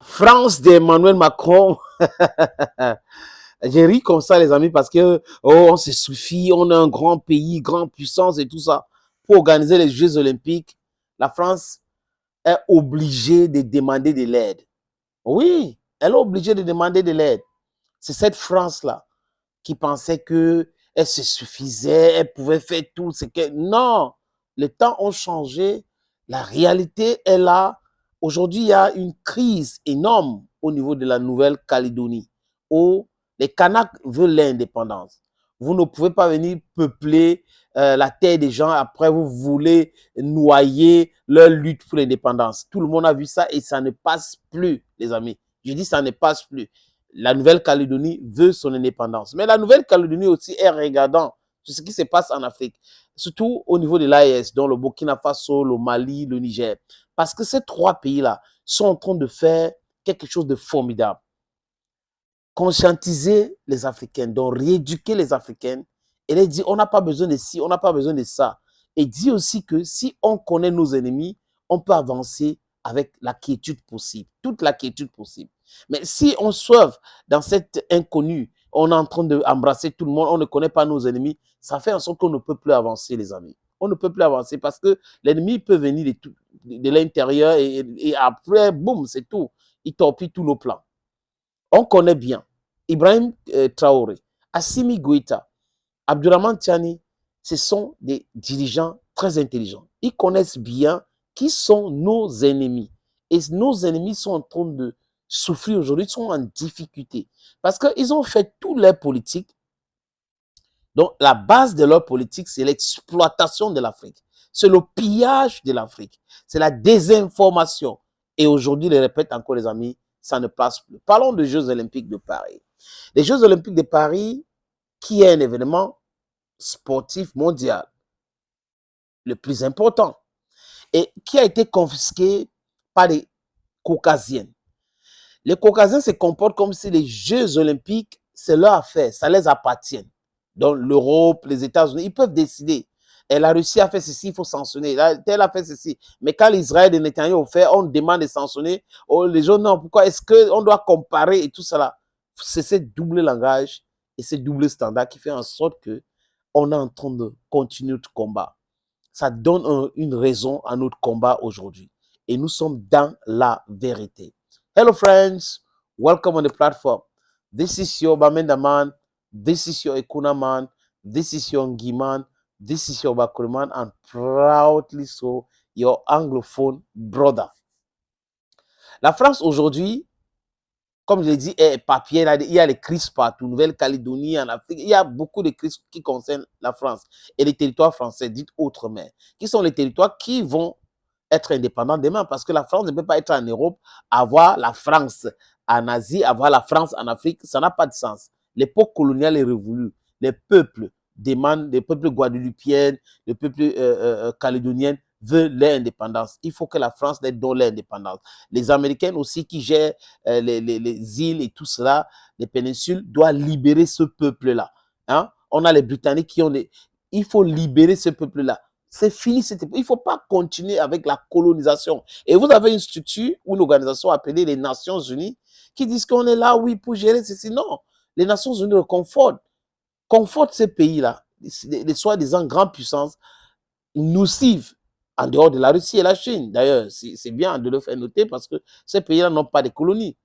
France d'Emmanuel Macron. J'ai ri comme ça, les amis, parce que on se suffit, on est un grand pays, grande puissance et tout ça. Pour organiser les Jeux Olympiques, la France est obligée de demander de l'aide. Oui, elle est obligée de demander de l'aide. C'est cette France-là qui pensait que elle se suffisait, elle pouvait faire tout ce que... Non, les temps ont changé, la réalité est là. Aujourd'hui, il y a une crise énorme au niveau de la Nouvelle-Calédonie où les Kanaks veulent l'indépendance. Vous ne pouvez pas venir peupler la terre des gens, après vous voulez noyer leur lutte pour l'indépendance. Tout le monde a vu ça et ça ne passe plus, les amis. Je dis ça ne passe plus. La Nouvelle-Calédonie veut son indépendance. Mais la Nouvelle-Calédonie aussi est regardant sur ce qui se passe en Afrique, surtout au niveau de l'AES, dont le Burkina Faso, le Mali, le Niger. Parce que ces trois pays-là sont en train de faire quelque chose de formidable. Conscientiser les Africains, donc rééduquer les Africains et les dire on n'a pas besoin de ci, on n'a pas besoin de ça. Et dire aussi que si on connaît nos ennemis, on peut avancer avec la quiétude possible, toute la quiétude possible. Mais si on sauve dans cette inconnue, on est en train d'embrasser tout le monde, on ne connaît pas nos ennemis, ça fait en sorte qu'on ne peut plus avancer, les amis. On ne peut plus avancer parce que l'ennemi peut venir de l'intérieur et après, boum, c'est tout. Il torpille tous nos plans. On connaît bien Ibrahim Traoré, Assimi Goïta, Abdurrahman Tiani, ce sont des dirigeants très intelligents. Ils connaissent bien qui sont nos ennemis. Et nos ennemis sont en train de souffrir aujourd'hui, ils sont en difficulté. Parce qu'ils ont fait toute leur politique. Donc, la base de leur politique, c'est l'exploitation de l'Afrique. C'est le pillage de l'Afrique. C'est la désinformation. Et aujourd'hui, je le répète encore, les amis, ça ne passe plus. Parlons des Jeux Olympiques de Paris. Les Jeux Olympiques de Paris, qui est un événement sportif mondial, le plus important, et qui a été confisqué par les Caucasiens. Les Caucasiens se comportent comme si les Jeux Olympiques, c'est leur affaire, ça les appartient. Donc l'Europe, les États-Unis, ils peuvent décider. Et la Russie a fait ceci, il faut sanctionner. Tel a fait ceci. Mais quand l'Israël et Netanyahu ont fait, on demande de sanctionner. Oh, les gens, non, pourquoi est-ce qu'on doit comparer et tout cela? C'est ce double langage et ce double standard qui fait en sorte que on est en train de continuer notre combat. Ça donne une raison à notre combat aujourd'hui. Et nous sommes dans la vérité. Hello friends, welcome on the platform. This is your Bamenda man, this is your Ekuna man, this is your Ngi man, this is your Bakuri man, and proudly so, your Anglophone brother. La France aujourd'hui, comme je l'ai dit, est papier. Il y a les crises partout, Nouvelle-Calédonie, en Afrique. Il y a beaucoup de crises qui concernent la France et les territoires français, dites autrement, qui sont les territoires qui vont être indépendants demain, parce que la France ne peut pas être en Europe, avoir la France en Asie, avoir la France en Afrique, ça n'a pas de sens. L'époque coloniale est révolue. Les peuples demandent, les peuples guadeloupéens, les peuples calédoniens veulent l'indépendance. Il faut que la France leur donne l'indépendance. Les Américains aussi qui gèrent les îles et tout cela, les péninsules, doivent libérer ce peuple-là. Hein? On a les Britanniques qui ont des... Il faut libérer ce peuple-là. C'est fini. Il ne faut pas continuer avec la colonisation. Et vous avez une structure ou une organisation appelée les Nations Unies qui disent qu'on est là, oui, pour gérer ceci. Non, les Nations Unies le confortent ces pays-là, les soi-disant grandes puissances nocives, en dehors de la Russie et la Chine. D'ailleurs, c'est bien de le faire noter parce que ces pays-là n'ont pas de colonies.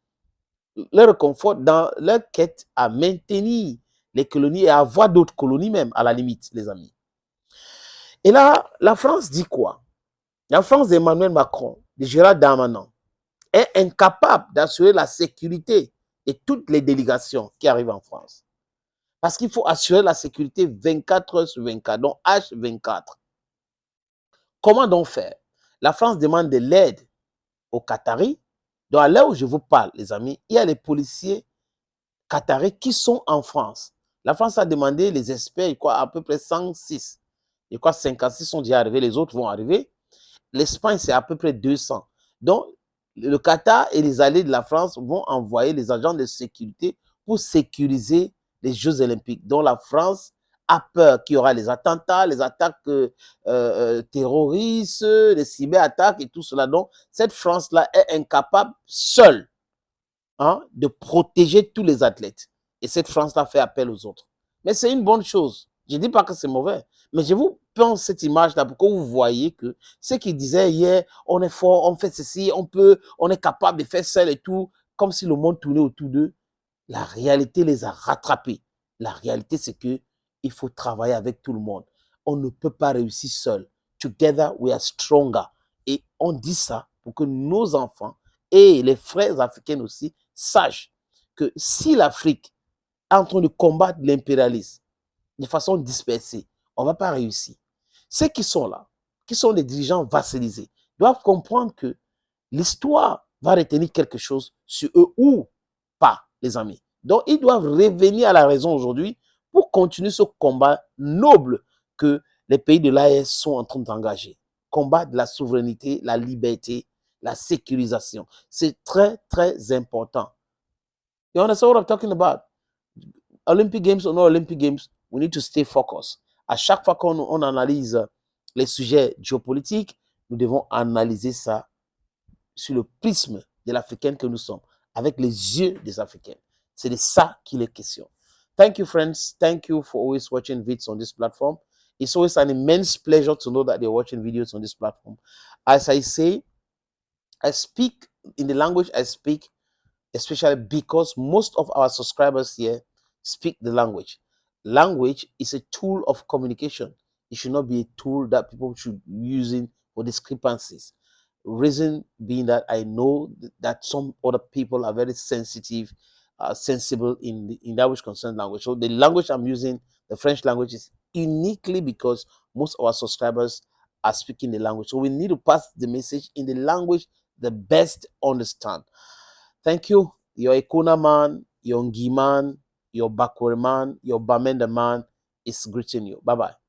Leur confort dans leur quête à maintenir les colonies et à avoir d'autres colonies même, à la limite, les amis. Et là, la France dit quoi? La France d'Emmanuel Macron, de Gérald Darmanin, est incapable d'assurer la sécurité de toutes les délégations qui arrivent en France. Parce qu'il faut assurer la sécurité 24 heures sur 24, donc H24. Comment donc faire? La France demande de l'aide aux Qataris. Donc à l'heure où je vous parle, les amis, il y a les policiers qataris qui sont en France. La France a demandé les experts, quoi, à peu près 106. Je crois 56 sont déjà arrivés, les autres vont arriver. L'Espagne, c'est à peu près 200. Donc, le Qatar et les alliés de la France vont envoyer les agents de sécurité pour sécuriser les Jeux Olympiques, dont la France a peur qu'il y aura les attentats, les attaques terroristes, les cyberattaques et tout cela. Donc, cette France-là est incapable seule hein, de protéger tous les athlètes. Et cette France-là fait appel aux autres. Mais c'est une bonne chose. Je ne dis pas que c'est mauvais. Mais je vous pense cette image-là pour que vous voyez que ce qu'ils disaient hier, on est fort, on fait ceci, on peut, on est capable de faire ça et tout, comme si le monde tournait autour d'eux. La réalité les a rattrapés. La réalité, c'est que il faut travailler avec tout le monde. On ne peut pas réussir seul. Together, we are stronger. Et on dit ça pour que nos enfants et les frères africains aussi sachent que si l'Afrique est en train de combattre l'impérialisme de façon dispersée, on ne va pas réussir. Ceux qui sont là, qui sont des dirigeants vassalisés, doivent comprendre que l'histoire va retenir quelque chose sur eux ou pas, les amis. Donc, ils doivent revenir à la raison aujourd'hui pour continuer ce combat noble que les pays de l'AES sont en train d'engager. Combat de la souveraineté, la liberté, la sécurisation. C'est très, très important. You understand what I'm talking about? Olympic Games or no Olympic Games, we need to stay focused. À chaque fois qu'on analyse les sujets géopolitiques, nous devons analyser ça sur le prisme de l'Africaine que nous sommes, avec les yeux des Africains. C'est de ça qu'il est question. Thank you, friends. Thank you for always watching vids on this platform. It's always an immense pleasure to know that you're watching videos on this platform. As I say, I speak in the language I speak, especially because most of our subscribers here speak the language. Language is a tool of communication. It should not be a tool that people should be using for discrepancies. Reason being that I know that some other people are very sensitive, sensible in that which concerns language. So the language I'm using, the French language, is uniquely because most of our subscribers are speaking the language. So we need to pass the message in the language the best understand. Thank you. Your Ekuna man, your Ngi man, your Bakwe man, your Bamenda man is greeting you. Bye-bye.